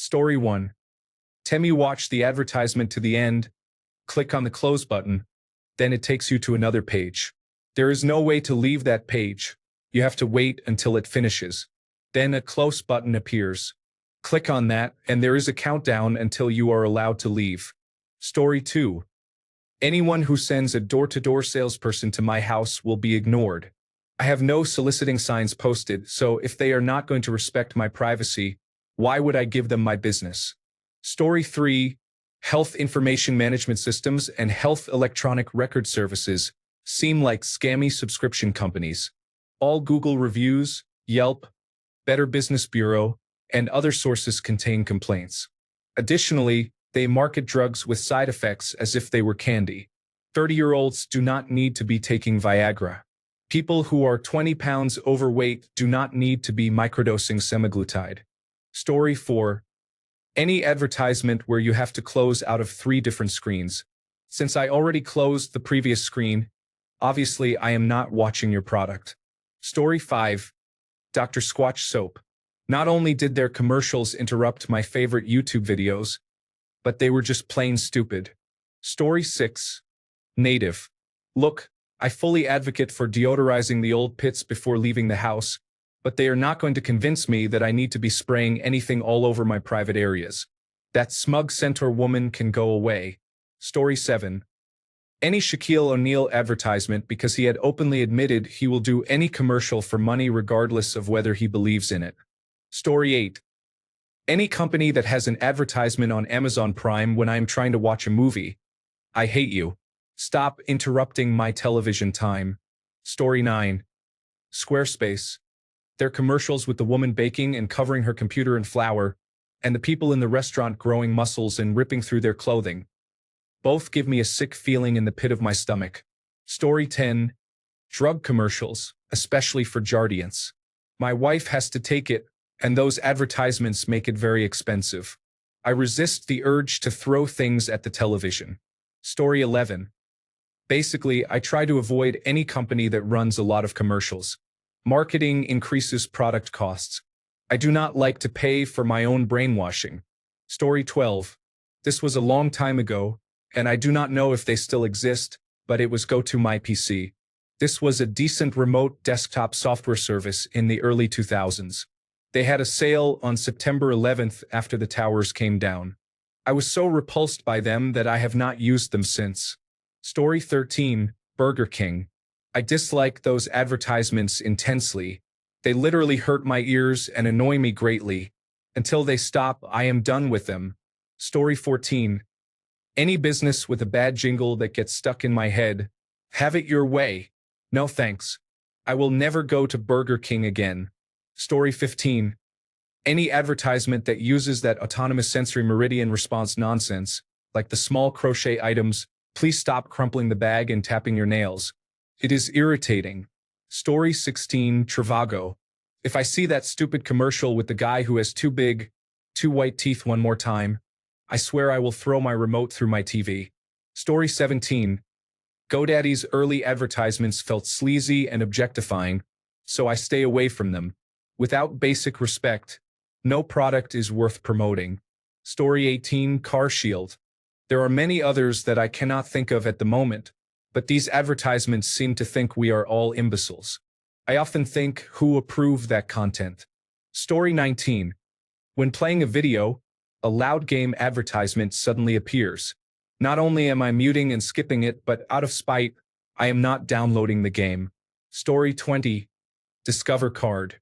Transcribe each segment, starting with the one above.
Story 1. Temi watch the advertisement to the end, click on the close button, then it takes you to another page. There is no way to leave that page. You have to wait until it finishes. Then a close button appears. Click on that, and there is a countdown until you are allowed to leave. Story 2. Anyone who sends a door-to-door salesperson to my house will be ignored. I have no soliciting signs posted, so if they are not going to respect my privacy, why would I give them my business? Story 3. Health information management systems and health electronic record services seem like scammy subscription companies. All Google reviews, Yelp, Better Business Bureau, and other sources contain complaints. Additionally, they market drugs with side effects as if they were candy. 30-year-olds do not need to be taking Viagra. People who are 20 pounds overweight do not need to be microdosing semaglutide. Story 4. Any advertisement where you have to close out of 3 different screens. Since I already closed the previous screen, obviously I am not watching your product. Story 5. Dr. Squatch Soap. Not only did their commercials interrupt my favorite YouTube videos, but they were just plain stupid. Story 6. Native. Look, I fully advocate for deodorizing the old pits before leaving the house, but they are not going to convince me that I need to be spraying anything all over my private areas. That smug centaur woman can go away. Story 7. Any Shaquille O'Neal advertisement because he had openly admitted he will do any commercial for money regardless of whether he believes in it. Story 8. Any company that has an advertisement on Amazon Prime when I am trying to watch a movie. I hate you. Stop interrupting my television time. Story 9. Squarespace. Their commercials with the woman baking and covering her computer in flour, and the people in the restaurant growing muscles and ripping through their clothing. Both give me a sick feeling in the pit of my stomach. Story 10. Drug commercials, especially for Jardiance. My wife has to take it, and those advertisements make it very expensive. I resist the urge to throw things at the television. Story 11. Basically, I try to avoid any company that runs a lot of commercials. Marketing increases product costs. I do not like to pay for my own brainwashing. Story 12. This was a long time ago, and I do not know if they still exist, but it was GoToMyPC. This was a decent remote desktop software service in the early 2000s. They had a sale on September 11th after the towers came down. I was so repulsed by them that I have not used them since. Story 13. Burger King. I dislike those advertisements intensely. They literally hurt my ears and annoy me greatly. Until they stop, I am done with them. Story 14. Any business with a bad jingle that gets stuck in my head. Have it your way. No thanks. I will never go to Burger King again. Story 15. Any advertisement that uses that autonomous sensory meridian response nonsense, like the small crochet items, please stop crumpling the bag and tapping your nails. It is irritating. Story 16. Trivago. If I see that stupid commercial with the guy who has two white teeth one more time, I swear I will throw my remote through my TV. Story 17. GoDaddy's early advertisements felt sleazy and objectifying, so I stay away from them. Without basic respect, no product is worth promoting. Story 18. CarShield. There are many others that I cannot think of at the moment, but these advertisements seem to think we are all imbeciles. I often think, who approved that content? Story 19. When playing a video, a loud game advertisement suddenly appears. Not only am I muting and skipping it, but out of spite, I am not downloading the game. Story 20. Discover Card.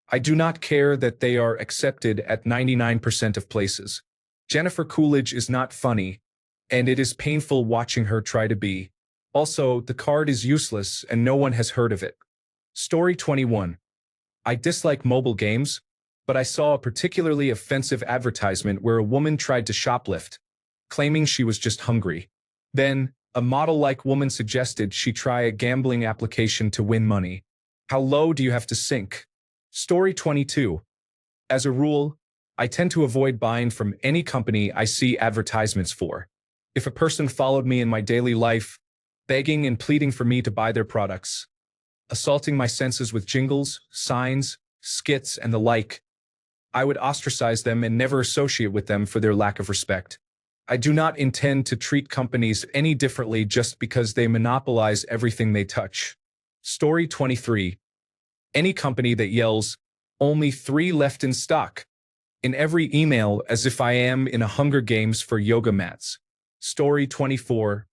I do not care that they are accepted at 99% of places. Jennifer Coolidge is not funny, and it is painful watching her try to be. Also, the card is useless and no one has heard of it. Story 21. I dislike mobile games, but I saw a particularly offensive advertisement where a woman tried to shoplift, claiming she was just hungry. Then, a model-like woman suggested she try a gambling application to win money. How low do you have to sink? Story 22. As a rule, I tend to avoid buying from any company I see advertisements for. If a person followed me in my daily life, begging and pleading for me to buy their products, assaulting my senses with jingles, signs, skits, and the like, I would ostracize them and never associate with them for their lack of respect. I do not intend to treat companies any differently just because they monopolize everything they touch. Story 23. Any company that yells, "Only 3 left in stock," in every email as if I am in a Hunger Games for yoga mats. Story 24.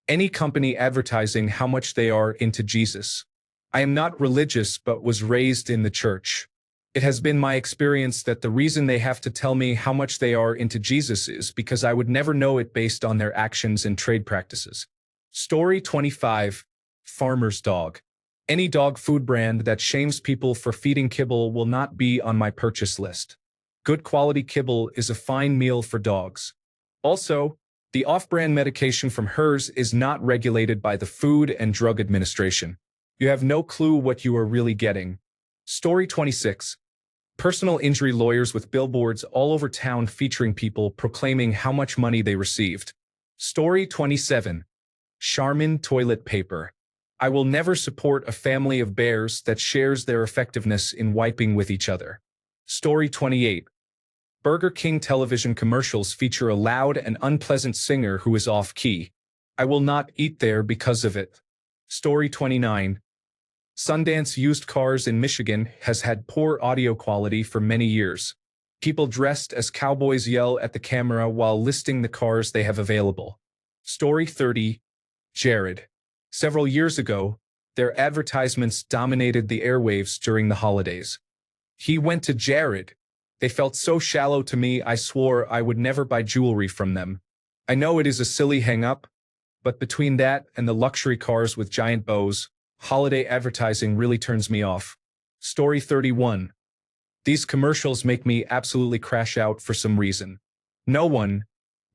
Any company advertising how much they are into Jesus. I am not religious but was raised in the church. It has been my experience that the reason they have to tell me how much they are into Jesus is because I would never know it based on their actions and trade practices. Story 25. Farmer's dog. Any dog food brand that shames people for feeding kibble will not be on my purchase list. Good quality kibble is a fine meal for dogs. Also, the off-brand medication from hers is not regulated by the Food and Drug Administration. You have no clue what you are really getting. Story 26. Personal injury lawyers with billboards all over town featuring people proclaiming how much money they received. Story 27. Charmin toilet paper. I will never support a family of bears that shares their effectiveness in wiping with each other. Story 28. Burger King television commercials feature a loud and unpleasant singer who is off-key. I will not eat there because of it. Story 29. Sundance Used Cars in Michigan has had poor audio quality for many years. People dressed as cowboys yell at the camera while listing the cars they have available. Story 30. Jared. Several years ago, their advertisements dominated the airwaves during the holidays. He went to Jared. They felt so shallow to me I swore I would never buy jewelry from them. I know it is a silly hang-up, but between that and the luxury cars with giant bows, holiday advertising really turns me off. Story 31. These commercials make me absolutely crash out for some reason. No one,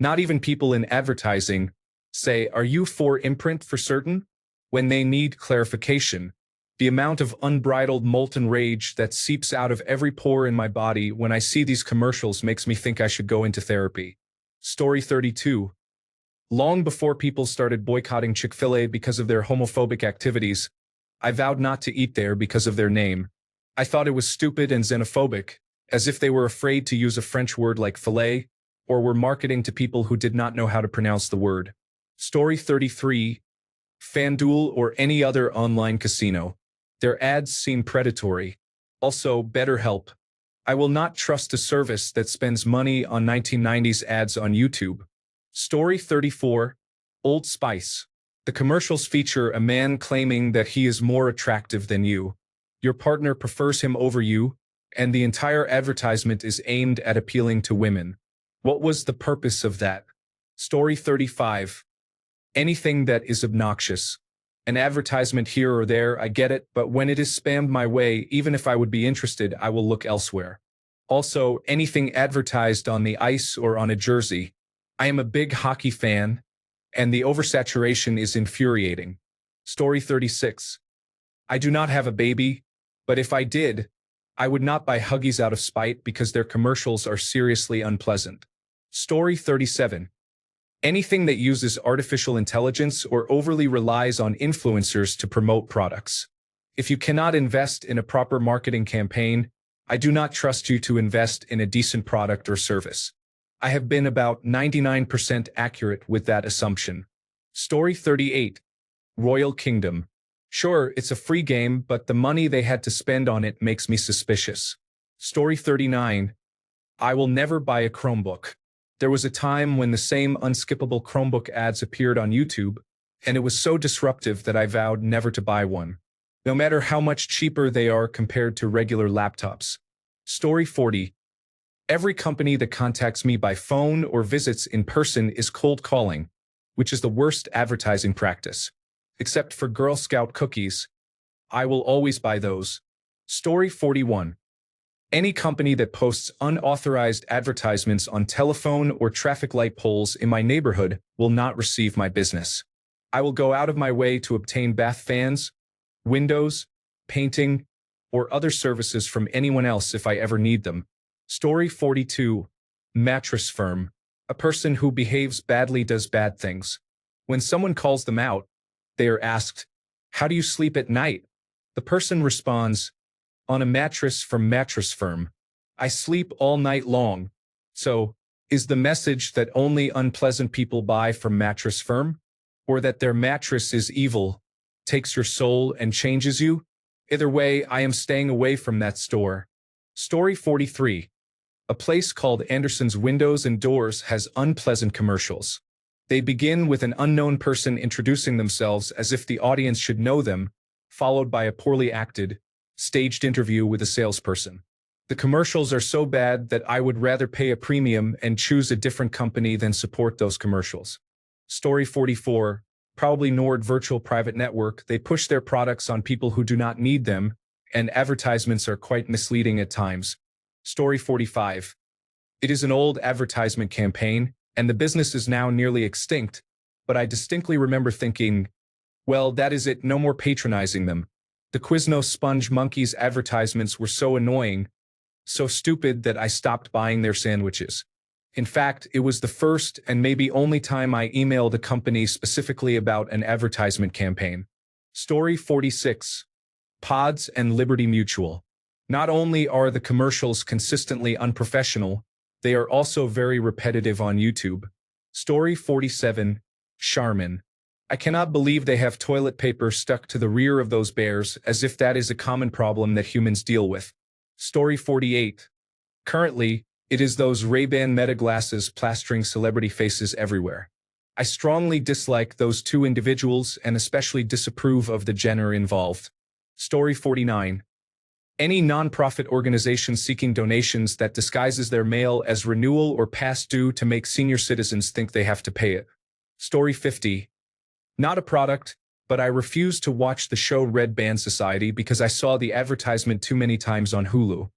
not even people in advertising, say, "Are you for imprint for certain?" when they need clarification. The amount of unbridled molten rage that seeps out of every pore in my body when I see these commercials makes me think I should go into therapy. Story 32. Long before people started boycotting Chick-fil-A because of their homophobic activities, I vowed not to eat there because of their name. I thought it was stupid and xenophobic, as if they were afraid to use a French word like filet, or were marketing to people who did not know how to pronounce the word. Story 33. FanDuel or any other online casino. Their ads seem predatory. Also, BetterHelp. I will not trust a service that spends money on 1990s ads on YouTube. Story 34. Old Spice. The commercials feature a man claiming that he is more attractive than you. Your partner prefers him over you, and the entire advertisement is aimed at appealing to women. What was the purpose of that? Story 35. Anything that is obnoxious. An advertisement here or there, I get it, but when it is spammed my way, even if I would be interested, I will look elsewhere. Also, anything advertised on the ice or on a jersey. I am a big hockey fan, and the oversaturation is infuriating. Story 36. I do not have a baby, but if I did, I would not buy Huggies out of spite because their commercials are seriously unpleasant. Story 37. Anything that uses artificial intelligence or overly relies on influencers to promote products. If you cannot invest in a proper marketing campaign, I do not trust you to invest in a decent product or service. I have been about 99% accurate with that assumption. Story 38. Royal Kingdom. Sure, it's a free game, but the money they had to spend on it makes me suspicious. Story 39. I will never buy a Chromebook. There was a time when the same unskippable Chromebook ads appeared on YouTube, and it was so disruptive that I vowed never to buy one, no matter how much cheaper they are compared to regular laptops. Story 40. Every company that contacts me by phone or visits in person is cold calling, which is the worst advertising practice. Except for Girl Scout cookies. I will always buy those. Story 41. Any company that posts unauthorized advertisements on telephone or traffic light poles in my neighborhood will not receive my business. I will go out of my way to obtain bath fans, windows, painting, or other services from anyone else if I ever need them. Story 42. Mattress firm. A person who behaves badly does bad things. When someone calls them out, they are asked, "How do you sleep at night?" The person responds, "On a mattress from Mattress Firm." I sleep all night long. So, is the message that only unpleasant people buy from Mattress Firm? Or that their mattress is evil, takes your soul and changes you? Either way, I am staying away from that store. Story 43. A place called Anderson's Windows and Doors has unpleasant commercials. They begin with an unknown person introducing themselves as if the audience should know them, followed by a poorly acted, staged interview with a salesperson. The commercials are so bad that I would rather pay a premium and choose a different company than support those commercials. Story 44. Probably Nord Virtual Private Network. They push their products on people who do not need them, and advertisements are quite misleading at times. Story 45. It is an old advertisement campaign, and the business is now nearly extinct, but I distinctly remember thinking, well, that is it, no more patronizing them. The Quiznos Sponge Monkeys advertisements were so annoying, so stupid that I stopped buying their sandwiches. In fact, it was the first and maybe only time I emailed a company specifically about an advertisement campaign. Story 46. Pods and Liberty Mutual. Not only are the commercials consistently unprofessional, they are also very repetitive on YouTube. Story 47. Charmin. I cannot believe they have toilet paper stuck to the rear of those bears, as if that is a common problem that humans deal with. Story 48. Currently, it is those Ray-Ban Meta glasses plastering celebrity faces everywhere. I strongly dislike those two individuals and especially disapprove of the Jenner involved. Story 49. Any nonprofit organization seeking donations that disguises their mail as renewal or past due to make senior citizens think they have to pay it. Story 50. Not a product, but I refuse to watch the show Red Band Society because I saw the advertisement too many times on Hulu.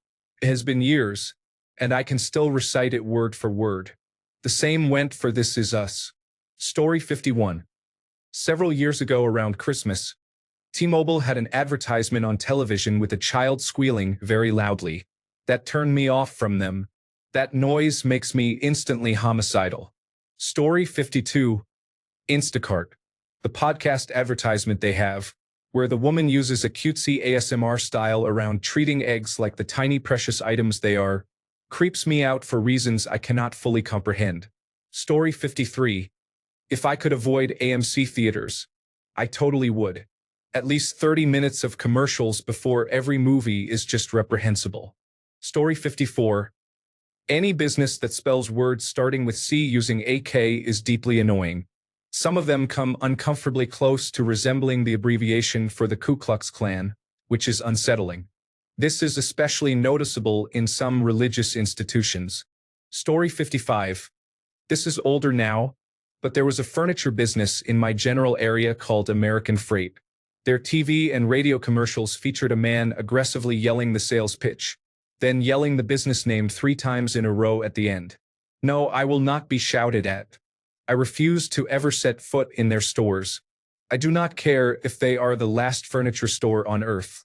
It has been years, and I can still recite it word for word. The same went for This Is Us. Story 51. Several years ago around Christmas, T-Mobile had an advertisement on television with a child squealing very loudly. That turned me off from them. That noise makes me instantly homicidal. Story 52. Instacart. The podcast advertisement they have, where the woman uses a cutesy ASMR style around treating eggs like the tiny precious items they are, creeps me out for reasons I cannot fully comprehend. Story 53. If I could avoid AMC theaters, I totally would. At least 30 minutes of commercials before every movie is just reprehensible. Story 54. Any business that spells words starting with C using AK is deeply annoying. Some of them come uncomfortably close to resembling the abbreviation for the Ku Klux Klan, which is unsettling. This is especially noticeable in some religious institutions. Story 55. This is older now, but there was a furniture business in my general area called American Freight. Their TV and radio commercials featured a man aggressively yelling the sales pitch, then yelling the business name 3 times in a row at the end. No, I will not be shouted at. I refuse to ever set foot in their stores. I do not care if they are the last furniture store on earth.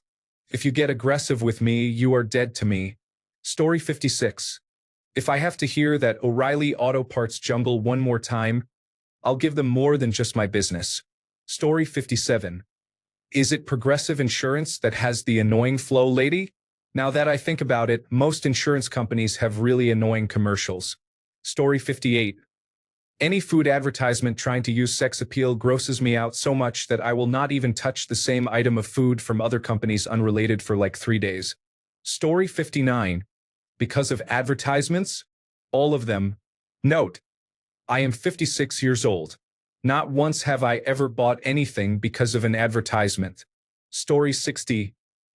If you get aggressive with me, you are dead to me. Story 56. If I have to hear that O'Reilly Auto Parts jumble one more time, I'll give them more than just my business. Story 57. Is it Progressive Insurance that has the annoying flow lady? Now that I think about it, most insurance companies have really annoying commercials. Story 58. Any food advertisement trying to use sex appeal grosses me out so much that I will not even touch the same item of food from other companies unrelated for like 3 days. Story 59. Because of advertisements? All of them. Note: I am 56 years old. Not once have I ever bought anything because of an advertisement. Story 60.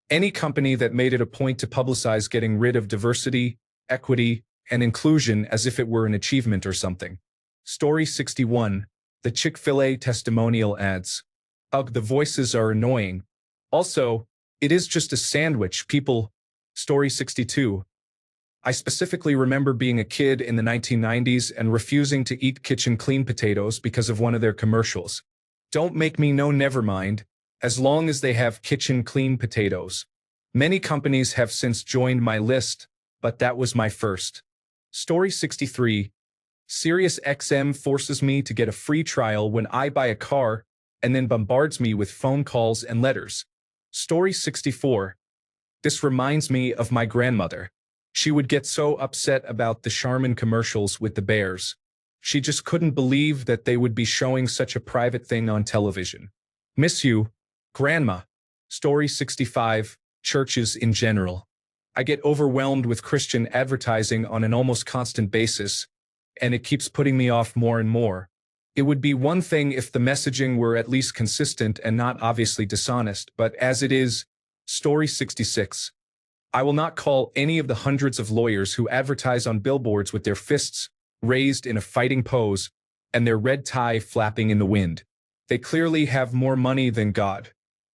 Any company that made it a point to publicize getting rid of diversity, equity, and inclusion as if it were an achievement or something. Story 61. The Chick-fil-A testimonial ads. Ugh, the voices are annoying. Also, it is just a sandwich, people. Story 62. I specifically remember being a kid in the 1990s and refusing to eat kitchen clean potatoes because of one of their commercials. Don't make me know, never mind, as long as they have kitchen clean potatoes. Many companies have since joined my list, but that was my first. Story 63. SiriusXM forces me to get a free trial when I buy a car and then bombards me with phone calls and letters. Story 64. This reminds me of my grandmother. She would get so upset about the Charmin commercials with the bears. She just couldn't believe that they would be showing such a private thing on television. Miss you, Grandma. Story 65, churches in general. I get overwhelmed with Christian advertising on an almost constant basis, and it keeps putting me off more and more. It would be one thing if the messaging were at least consistent and not obviously dishonest, but as it is, Story 66. I will not call any of the hundreds of lawyers who advertise on billboards with their fists raised in a fighting pose and their red tie flapping in the wind. They clearly have more money than God.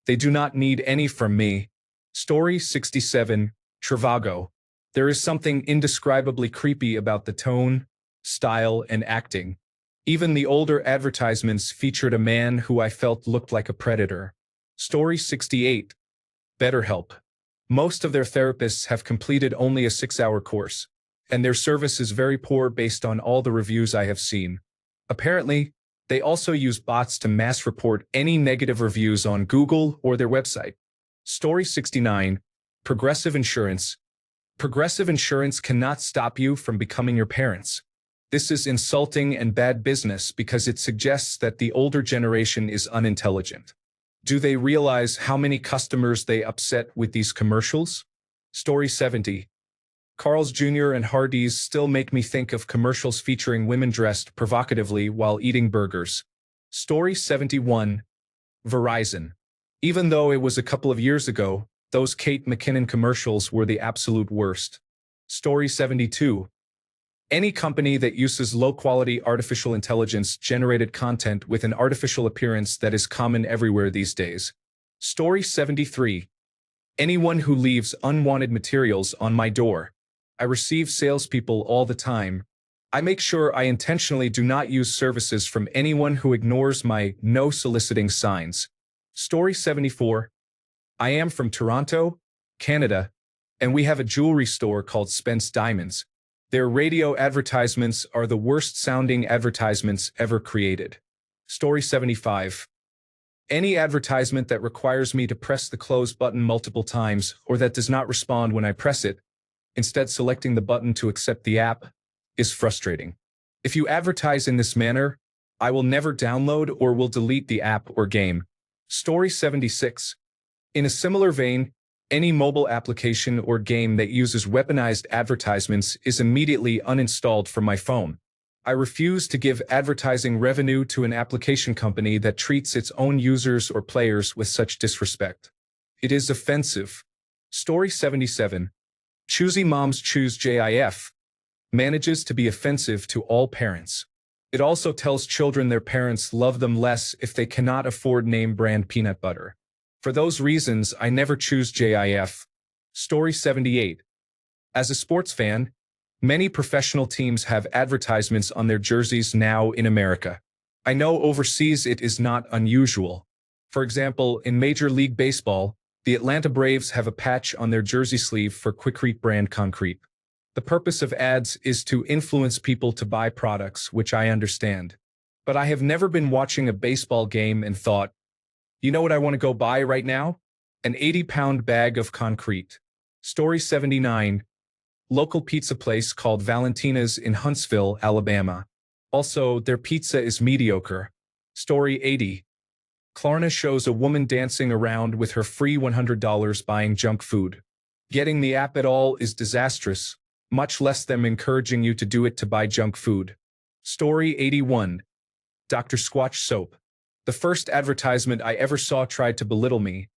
They do not need any from me. Story 67, Trivago. There is something indescribably creepy about the tone, style, and acting. Even the older advertisements featured a man who I felt looked like a predator. Story 68, BetterHelp. Most of their therapists have completed only a 6-hour course, and their service is very poor based on all the reviews I have seen. Apparently, they also use bots to mass report any negative reviews on Google or their website. Story 69, Progressive Insurance. Progressive Insurance cannot stop you from becoming your parents. This is insulting and bad business because it suggests that the older generation is unintelligent. Do they realize how many customers they upset with these commercials? Story 70. Carl's Jr. and Hardee's still make me think of commercials featuring women dressed provocatively while eating burgers. Story 71. Verizon. Even though it was a couple of years ago, those Kate McKinnon commercials were the absolute worst. Story 72. Any company that uses low-quality artificial intelligence-generated content with an artificial appearance that is common everywhere these days. Story 73. Anyone who leaves unwanted materials on my door. I receive salespeople all the time. I make sure I intentionally do not use services from anyone who ignores my no soliciting signs. Story 74. I am from Toronto, Canada, and we have a jewelry store called Spence Diamonds. Their radio advertisements are the worst-sounding advertisements ever created. Story 75. Any advertisement that requires me to press the close button multiple times or that does not respond when I press it, instead selecting the button to accept the app, is frustrating. If you advertise in this manner, I will never download or will delete the app or game. Story 76. In a similar vein, any mobile application or game that uses weaponized advertisements is immediately uninstalled from my phone. I refuse to give advertising revenue to an application company that treats its own users or players with such disrespect. It is offensive. Story 77. Choosy Moms Choose GIF manages to be offensive to all parents. It also tells children their parents love them less if they cannot afford name-brand peanut butter. For those reasons, I never choose GIF. Story 78. As a sports fan, many professional teams have advertisements on their jerseys now in America. I know overseas it is not unusual. For example, in Major League Baseball, the Atlanta Braves have a patch on their jersey sleeve for Quikrete brand concrete. The purpose of ads is to influence people to buy products, which I understand. But I have never been watching a baseball game and thought, you know what I want to go buy right now? An 80-pound bag of concrete. Story 79. Local pizza place called Valentina's in Huntsville, Alabama. Also, their pizza is mediocre. Story 80. Klarna shows a woman dancing around with her free $100 buying junk food. Getting the app at all is disastrous, much less them encouraging you to do it to buy junk food. Story 81. Dr. Squatch Soap. The first advertisement I ever saw tried to belittle me,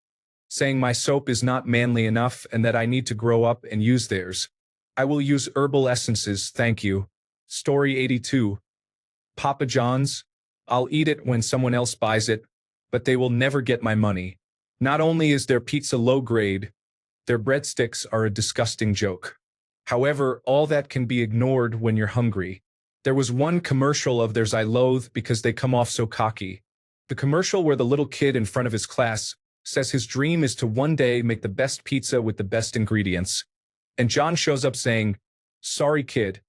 saying my soap is not manly enough and that I need to grow up and use theirs. I will use herbal essences, thank you. Story 82. Papa John's. I'll eat it when someone else buys it, but they will never get my money. Not only is their pizza low grade, their breadsticks are a disgusting joke. However, all that can be ignored when you're hungry. There was one commercial of theirs I loathe because they come off so cocky. The commercial where the little kid in front of his class says his dream is to one day make the best pizza with the best ingredients. And John shows up saying, sorry kid,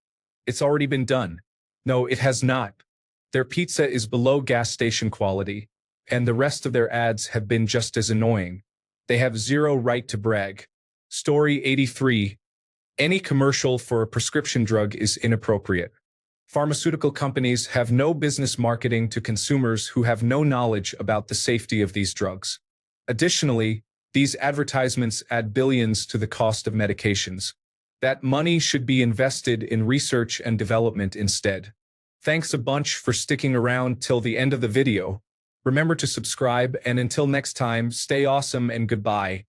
it's already been done. No, it has not. Their pizza is below gas station quality, and the rest of their ads have been just as annoying. They have zero right to brag. Story 83. Any commercial for a prescription drug is inappropriate. Pharmaceutical companies have no business marketing to consumers who have no knowledge about the safety of these drugs. Additionally, these advertisements add billions to the cost of medications. That money should be invested in research and development instead. Thanks a bunch for sticking around till the end of the video. Remember to subscribe, and until next time, stay awesome and goodbye.